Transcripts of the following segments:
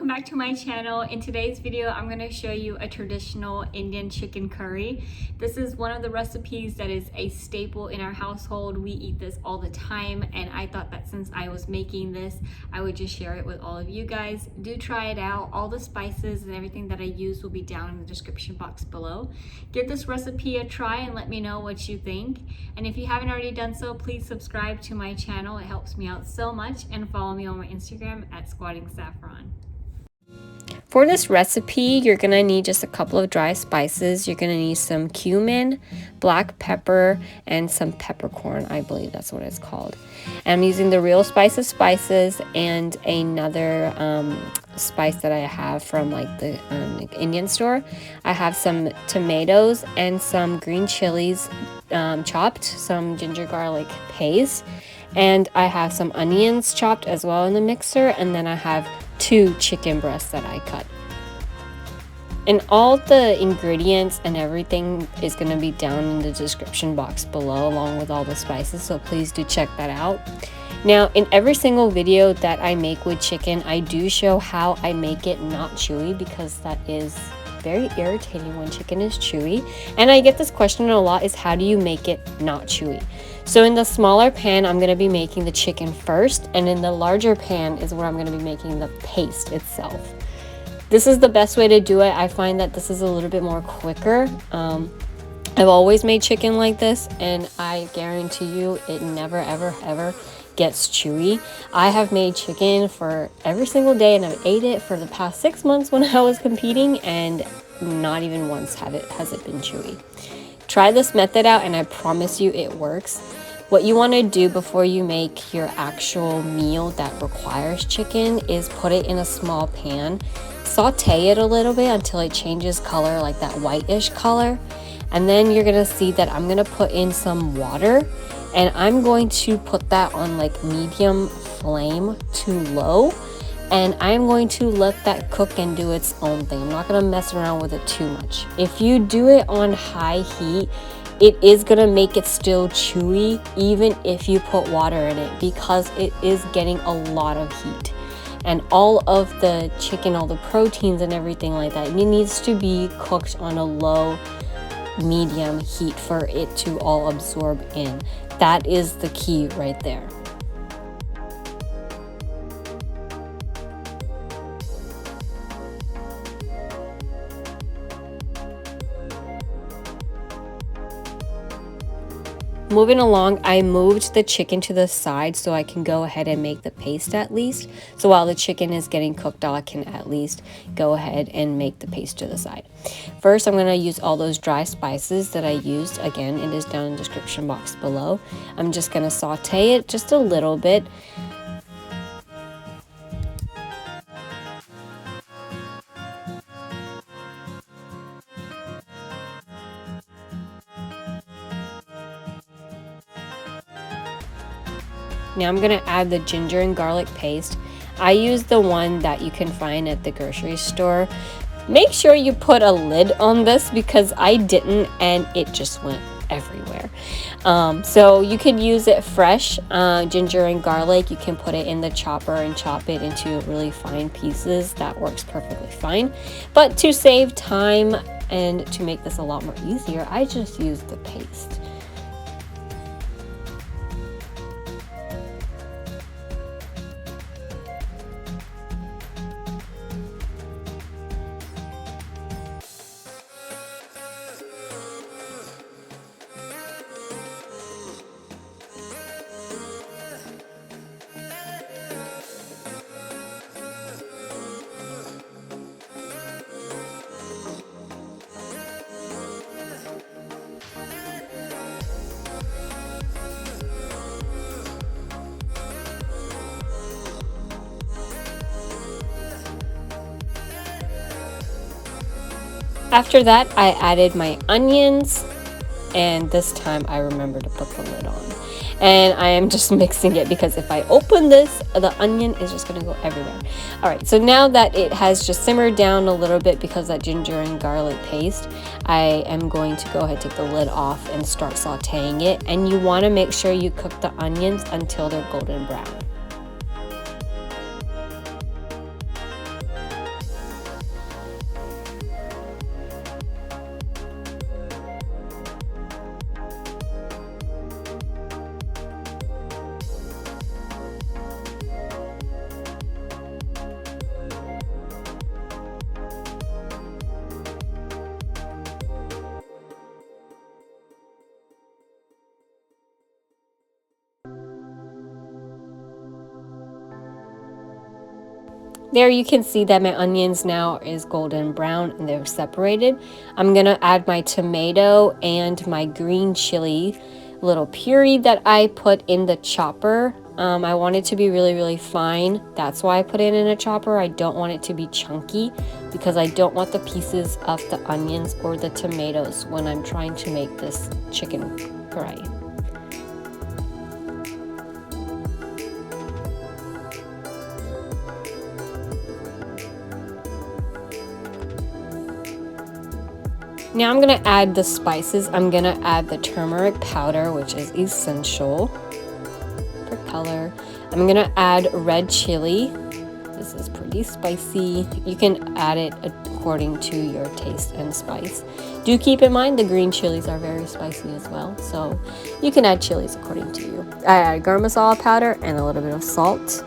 welcome back to my channel. In today's video, I'm going to show you a traditional Indian chicken curry. This is one of the recipes that is a staple in our household. We eat this all the time, and I thought that since I was making this, I would just share it with all of you guys. Do try it out. All the spices and everything that I use will be down in the description box below. Give this recipe a try and let me know what you think. And if you haven't already done so, please subscribe to my channel. It helps me out so much, and follow me on my Instagram at Squatting Saffron. For this recipe, you're gonna need just a couple of dry spices. You're gonna need some cumin, black pepper, and some peppercorn. I believe that's what it's called. And I'm using the Real Spices and another spice that I have from like the Indian store. I have some tomatoes and some green chilies chopped, some ginger garlic paste, and I have some onions chopped as well in the mixer, and then I have 2 chicken breasts that I cut. And all the ingredients and everything is going to be down in the description box below, along with all the spices, so please do check that out. Now, in every single video that I make with chicken, I do show how I make it not chewy, because that is very irritating when chicken is chewy. And I get this question a lot, is how do you make it not chewy? So in the smaller pan, I'm going to be making the chicken first, and in the larger pan is where I'm going to be making the paste itself. This is the best way to do it. I find that this is a little bit more quicker. I've always made chicken like this, and I guarantee you it never ever gets chewy. I have made chicken for every single day, and I've ate it for the past 6 months when I was competing, and not even once has it been chewy. Try this method out, and I promise you it works. What you want to do before you make your actual meal that requires chicken is put it in a small pan, saute it a little bit until it changes color, like that whitish color, and then you're gonna see that I'm gonna put in some water, and I'm going to put that on like medium flame to low, and I'm going to let that cook and do its own thing. I'm not gonna mess around with it too much. If you do it on high heat, it is gonna make it still chewy even if you put water in it, because it is getting a lot of heat. And all of the chicken, all the proteins and everything like that, it needs to be cooked on a low medium heat for it to all absorb in. That is the key right there. Moving along, I moved the chicken to the side so I can go ahead and make the paste at least. So while the chicken is getting cooked, I can at least go ahead and make the paste to the side. First, I'm going to use all those dry spices that I used. Again, it is down in the description box below. I'm just going to saute it just a little bit. Now I'm going to add the ginger and garlic paste. I use the one that you can find at the grocery store. Make sure you put a lid on this, because I didn't, and it just went everywhere. So you can use it fresh, ginger and garlic. You can put it in the chopper and chop it into really fine pieces. That works perfectly fine. But to save time and to make this a lot more easier, I just use the paste. After that, I added my onions, and this time I remember to put the lid on. And I am just mixing it, because if I open this, the onion is just gonna go everywhere. All right, so now that it has just simmered down a little bit because that ginger and garlic paste, I am going to go ahead, take the lid off, and start sauteing it. And you wanna make sure you cook the onions until they're golden brown. There you can see that my onions now is golden brown and they're separated. I'm gonna add my tomato and my green chili little puree that I put in the chopper. I want it to be really fine. That's why I put it in a chopper. I don't want it to be chunky because I don't want the pieces of the onions or the tomatoes when I'm trying to make this chicken karahi. Now I'm gonna add the spices. I'm gonna add the turmeric powder, which is essential for color. I'm gonna add red chili. This is pretty spicy. You can add it according to your taste and spice. Do keep in mind the green chilies are very spicy as well, so you can add chilies according to you. I add garam masala powder and a little bit of salt.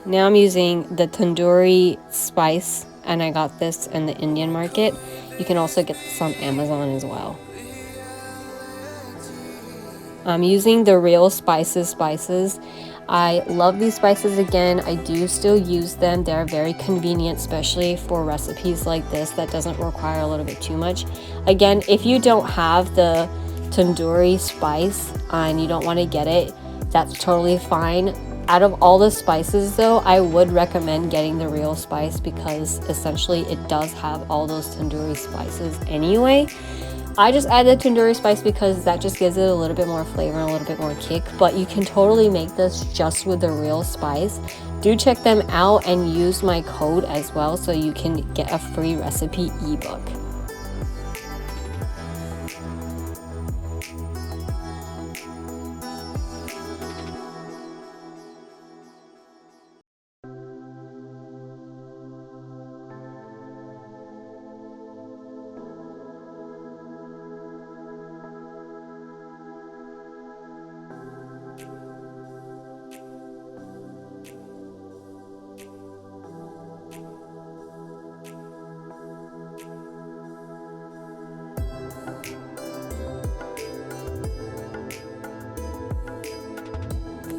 Now I'm using the Tandoori spice, and I got this in the Indian market. You can also get this on Amazon as well. I'm using the real spices. I love these spices. Again, I do still use them. They're very convenient, especially for recipes like this that doesn't require a little bit too much. Again, if you don't have the Tandoori spice and you don't want to get it, that's totally fine. Out of all the spices though, I would recommend getting the real spice because essentially it does have all those tandoori spices anyway. I just add the tandoori spice because that just gives it a little bit more flavor and a little bit more kick, but you can totally make this just with the real spice. Do check them out and use my code as well so you can get a free recipe ebook.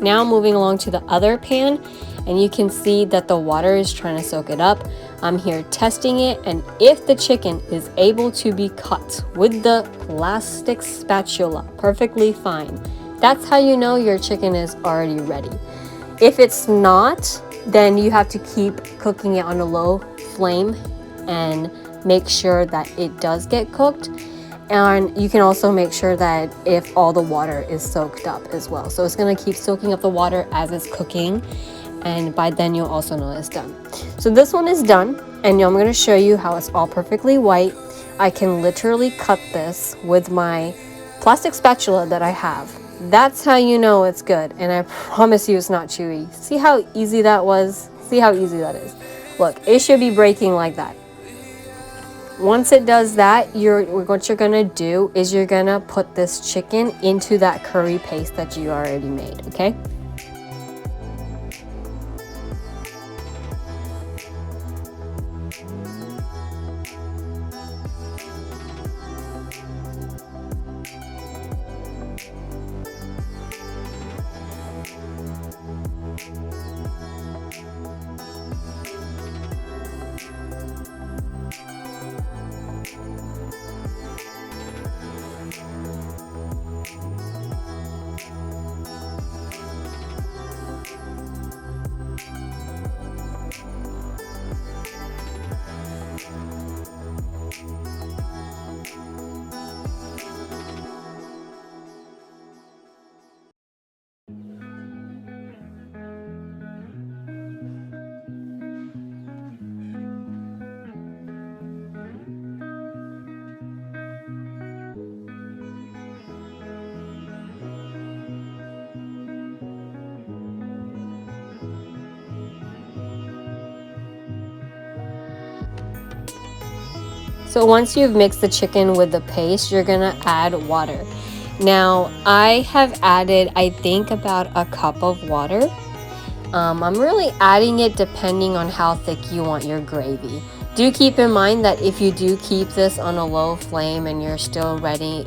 Now moving along to the other pan, and you can see that the water is trying to soak it up. I'm here testing it, and if the chicken is able to be cut with the plastic spatula, perfectly fine. That's how you know your chicken is already ready. If it's not, then you have to keep cooking it on a low flame and make sure that it does get cooked. And you can also make sure that if all the water is soaked up as well. So it's gonna keep soaking up the water as it's cooking, and by then you'll also know it's done. So this one is done, and I'm gonna show you how it's all perfectly white. I can literally cut this with my plastic spatula that I have. That's how you know it's good, and I promise you it's not chewy. See how easy that was? See how easy that is? Look, it should be breaking like that. Once it does that, what you're gonna do is you're gonna put this chicken into that curry paste that you already made, okay? So once you've mixed the chicken with the paste, you're gonna add water. Now, I have added, I think, about a cup of water. I'm really adding it depending on how thick you want your gravy. Do keep in mind that if you do keep this on a low flame and you're still letting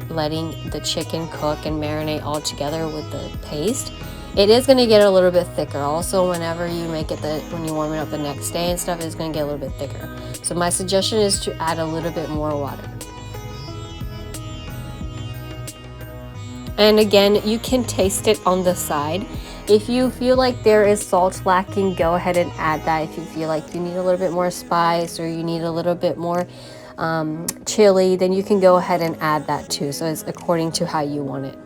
the chicken cook and marinate all together with the paste, it is going to get a little bit thicker. Also, whenever you make it, when you warm it up the next day and stuff, it's going to get a little bit thicker. So my suggestion is to add a little bit more water. And again, you can taste it on the side. If you feel like there is salt lacking, go ahead and add that. If you feel like you need a little bit more spice or you need a little bit more chili, then you can go ahead and add that too. So it's according to how you want it.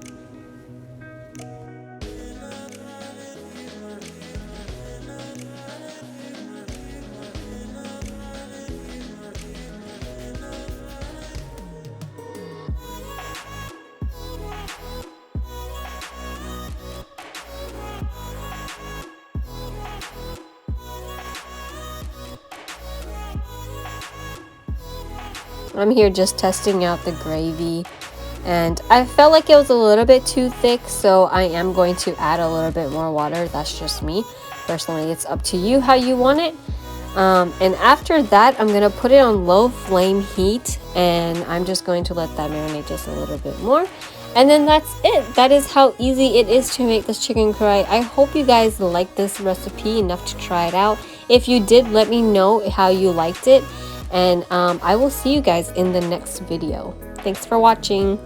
I'm here just testing out the gravy, and I felt like it was a little bit too thick, so I am going to add a little bit more water. That's just me. Personally, it's up to you how you want it. And after that, I'm going to put it on low flame heat, and I'm just going to let that marinate just a little bit more. And then that's it. That is how easy it is to make this chicken karahi. I hope you guys liked this recipe enough to try it out. If you did, let me know how you liked it. And I will see you guys in the next video. Thanks for watching.